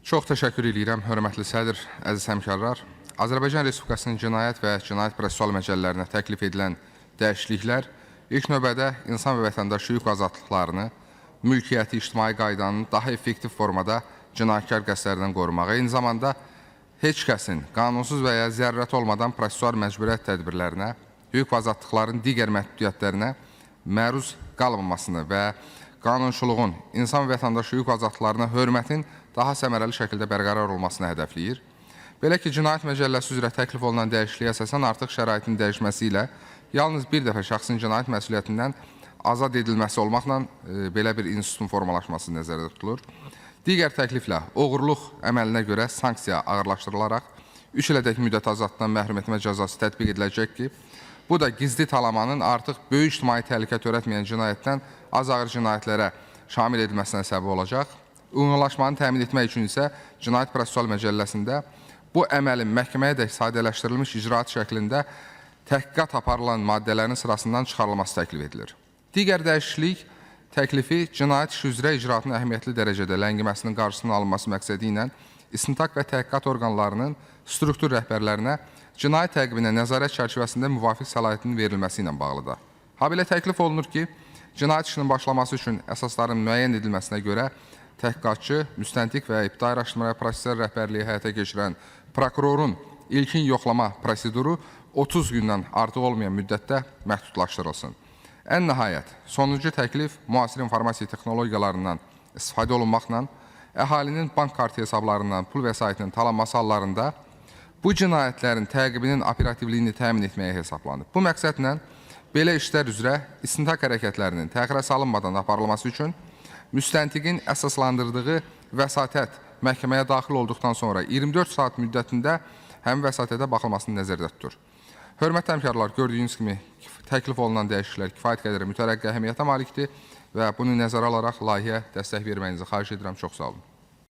Çox təşəkkür edirəm, hörmətli sədr, əziz həmkarlar. Azərbaycan Respublikasının Cinayət və Cinayət Prosessual Məcəllələrinə təklif edilən dəyişikliklər ilk növbədə insan və vətəndaş hüquq azadlıqlarını, mülkiyyəti ictimai qaydanın daha effektiv formada cinayətkar qəsdlərindən qorumağa, eyni zamanda heç kəsin qanunsuz və ya zərurət olmadan prosessual məcburiyyət tədbirlərinə, hüquq və azadlıqların digər məhdudiyyətlərinə məruz qalınmasını və qanunçuluğun insan və vətəndaş hüquq azadlıqlarına hörmətin daha səmərəli şəkildə bərqərar olmasını hədəfləyir. Belə ki, Cinayət Məcəlləsi üzrə təklif olunan dəyişikliyə əsasən artıq şəraitin dəyişməsi ilə yalnız bir dəfə şəxsin cinayət məsuliyyətindən azad edilməsi olmaqla belə bir institutun formalaşması nəzərdə tutulur. Digər təkliflə oğurluq əməlinə görə sanksiya ağırlaşdırılaraq 3 ilədək müddət azadlıqdan məhrum etmə cəzası tətbiq ediləcək ki, bu da gizli talamanın artıq böyük ictimai təhlükə törətməyən cinayətdən az ağır cinayətlərə şamil edilməsinə səbəb olacaq. Uyğunlaşmanı təmin etmək üçün isə Cinayət Prosessual Məcəlləsində bu əməlin məhkəməyədək sadələşdirilmiş icraat şəklində təhqiqat aparılan maddələrin sırasından çıxarılması təklif edilir. Digər dəyişiklik təklifi cinayət işi üzrə icraatın əhəmiyyətli dərəcədə ləngimasının qarşısının alınması məqsədi ilə istintaq və təhqiqat orqanlarının struktur rəhbərlərinə cinayət təqibinə nəzarət çərçivəsində müvafiq səlahiyyətin verilməsi ilə bağlıdır. Habelə təklif olunur ki, cinayət işinin başlaması üçün əsasların müəyyən edilməsinə görə təhqiqatçı, müstəntiq və ibtidai araşdırma proseslər rəhbərliyi həyata keçirən prokurorun ilkin yoxlama proseduru 30 gündən artıq olmayan müddətdə məhdudlaşdırılsın. Ən nəhayət, sonuncu təklif müasir informasiya texnologiyalarından istifadə olunmaqla əhalinin bank kartı hesablarından pul vəsaitinin talanması hallarında bu cinayətlərin təqibinin operativliyini təmin etməyə hesablanıb. Bu məqsədlə belə işlər üzrə istintaq hərəkətlərinin təxirə salınmadan aparılması üçün müstəntiqin əsaslandırdığı vəsatət məhkəməyə daxil olduqdan sonra 24 saat müddətində həmin vəsatətə baxılmasını nəzərdə tutur. Hörmətli həmkarlar, gördüyünüz kimi təklif olunan dəyişikliklər kifayət qədər mütərəqqi əhəmiyyətə malikdir və bunu nəzərə alaraq layihəyə dəstək verməyinizi xahiş edirəm. Çox sağ olun.